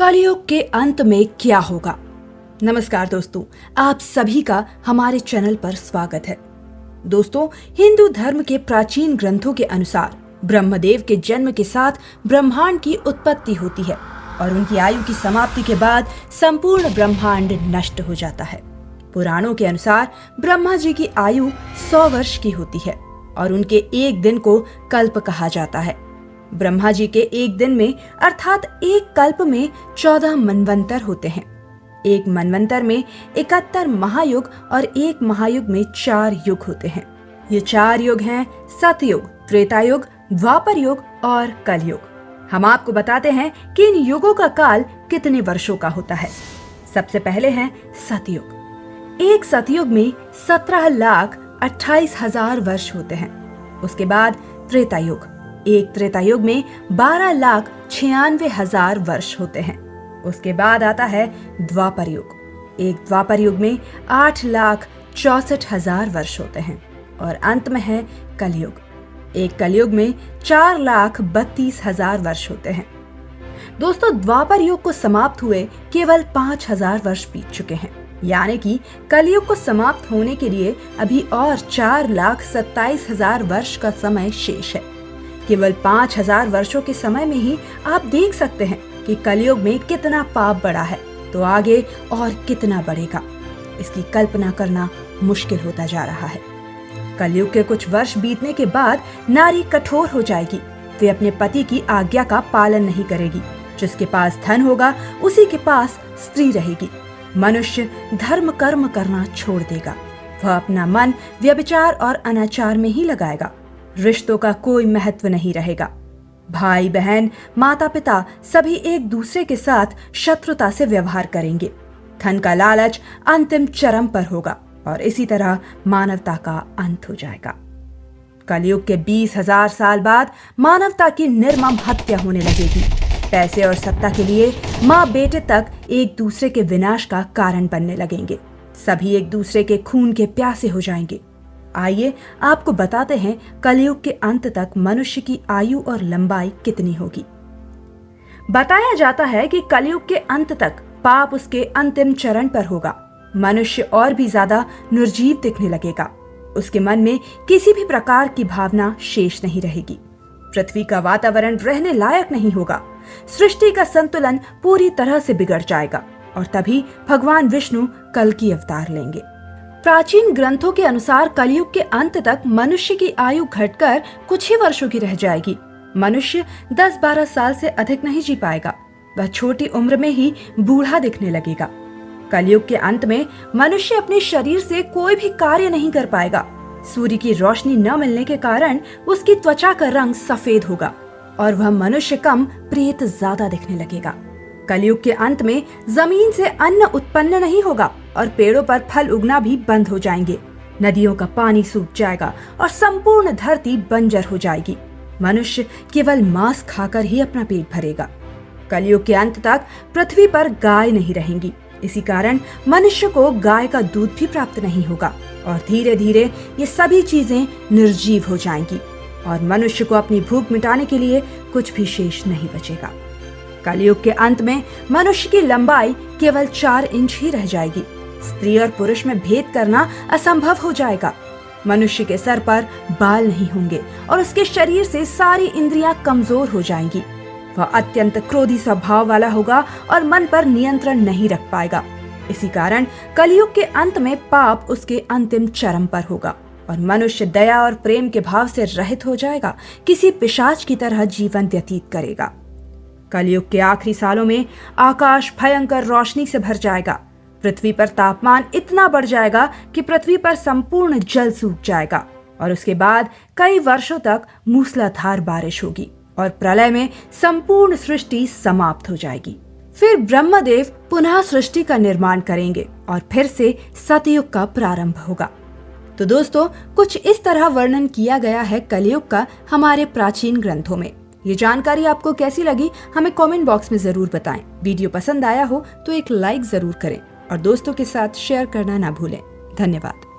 कलयुग के अंत में क्या होगा। नमस्कार दोस्तों, आप सभी का हमारे चैनल पर स्वागत है। दोस्तों, हिंदू धर्म के प्राचीन ग्रंथों के अनुसार ब्रह्मदेव के जन्म के साथ ब्रह्मांड की उत्पत्ति होती है और उनकी आयु की समाप्ति के बाद संपूर्ण ब्रह्मांड नष्ट हो जाता है। पुराणों के अनुसार ब्रह्मा जी की आयु 100 वर्ष की होती है और उनके एक दिन को कल्प कहा जाता है। ब्रह्मा जी के एक दिन में अर्थात एक कल्प में 14 मनवंतर होते हैं। एक मनवंतर में 71 महायुग और एक महायुग में 4 युग होते हैं। ये 4 युग हैं सतयुग, त्रेता युग, द्वापर युग और कलयुग। हम आपको बताते हैं कि इन युगों का काल कितने वर्षों का होता है। सबसे पहले है सतयुग। एक सतयुग में 17,28,000 वर्ष होते हैं। उसके बाद त्रेता युग। एक त्रेता युग में 12,96,000 वर्ष होते हैं। उसके बाद आता है द्वापर युग। एक द्वापर युग में 8,64,000 वर्ष होते हैं और अंत में है कलयुग। एक कलयुग में 4,32,000 वर्ष होते हैं। दोस्तों, द्वापर युग को समाप्त हुए केवल 5,000 वर्ष बीत चुके हैं, यानी कि कलयुग को समाप्त होने के लिए अभी और 4,27,000 वर्ष का समय शेष है। केवल 5,000 वर्षों के समय में ही आप देख सकते हैं कि कलयुग में कितना पाप बढ़ा है, तो आगे और कितना बढ़ेगा, इसकी कल्पना करना मुश्किल होता जा रहा है। कलयुग के कुछ वर्ष बीतने के बाद नारी कठोर हो जाएगी। वे अपने पति की आज्ञा का पालन नहीं करेगी। जिसके पास धन होगा उसी के पास स्त्री रहेगी। मनुष्य धर्म कर्म करना छोड़ देगा। वह अपना मन व्यभिचार और अनाचार में ही लगाएगा। रिश्तों का कोई महत्व नहीं रहेगा। भाई बहन, माता पिता सभी एक दूसरे के साथ शत्रुता से व्यवहार करेंगे। धन का लालच अंतिम चरम पर होगा और इसी तरह मानवता का अंत हो जाएगा। कलयुग के 20,000 साल बाद मानवता की निर्मम हत्या होने लगेगी। पैसे और सत्ता के लिए माँ बेटे तक एक दूसरे के विनाश का कारण बनने लगेंगे। सभी एक दूसरे के खून के प्यासे हो जाएंगे। आइए आपको बताते हैं कलयुग के अंत तक मनुष्य की आयु और लंबाई कितनी होगी। बताया जाता है कि कलयुग के अंत तक पाप उसके अंतिम चरण पर होगा। मनुष्य और भी ज्यादा निर्जीव दिखने लगेगा। उसके मन में किसी भी प्रकार की भावना शेष नहीं रहेगी। पृथ्वी का वातावरण रहने लायक नहीं होगा। सृष्टि का संतुलन पूरी तरह से बिगड़ जाएगा और तभी भगवान विष्णु कल की अवतार लेंगे। प्राचीन ग्रंथों के अनुसार कलयुग के अंत तक मनुष्य की आयु घटकर कुछ ही वर्षों की रह जाएगी। मनुष्य 10-12 साल से अधिक नहीं जी पाएगा। वह छोटी उम्र में ही बूढ़ा दिखने लगेगा। कलयुग के अंत में मनुष्य अपने शरीर से कोई भी कार्य नहीं कर पाएगा। सूर्य की रोशनी न मिलने के कारण उसकी त्वचा का रंग सफेद होगा और वह मनुष्य कम प्रेत ज्यादा दिखने लगेगा। कलयुग के अंत में जमीन से अन्न उत्पन्न नहीं होगा और पेड़ों पर फल उगना भी बंद हो जाएंगे। नदियों का पानी सूख जाएगा और संपूर्ण धरती बंजर हो जाएगी। मनुष्य केवल मांस खाकर ही अपना पेट भरेगा। कलयुग के अंत तक पृथ्वी पर गाय नहीं रहेंगी। इसी कारण मनुष्य को गाय का दूध भी प्राप्त नहीं होगा और धीरे धीरे ये सभी चीजें निर्जीव हो जाएंगी और मनुष्य को अपनी भूख मिटाने के लिए कुछ भी शेष नहीं बचेगा। कलयुग के अंत में मनुष्य की लंबाई केवल 4 इंच ही रह जाएगी। स्त्री और पुरुष में भेद करना असंभव हो जाएगा। मनुष्य के सर पर बाल नहीं होंगे और उसके शरीर से सारी इंद्रियां कमजोर हो जाएंगी। वह अत्यंत क्रोधी स्वभाव वाला होगा और मन पर नियंत्रण नहीं रख पाएगा। इसी कारण कलयुग के अंत में पाप उसके अंतिम चरम पर होगा और मनुष्य दया और प्रेम के भाव से रहित हो जाएगा। किसी पिशाच की तरह जीवन व्यतीत करेगा। कलयुग के आखिरी सालों में आकाश भयंकर रोशनी से भर जाएगा। पृथ्वी पर तापमान इतना बढ़ जाएगा कि पृथ्वी पर संपूर्ण जल सूख जाएगा और उसके बाद कई वर्षों तक मूसलाधार बारिश होगी और प्रलय में संपूर्ण सृष्टि समाप्त हो जाएगी। फिर ब्रह्मदेव पुनः सृष्टि का निर्माण करेंगे और फिर से सतयुग का प्रारंभ होगा। तो दोस्तों, कुछ इस तरह वर्णन किया गया है कलयुग का हमारे प्राचीन ग्रंथों में। ये जानकारी आपको कैसी लगी हमें कमेंट बॉक्स में जरूर बताएं। वीडियो पसंद आया हो तो एक लाइक जरूर करें और दोस्तों के साथ शेयर करना ना भूलें। धन्यवाद।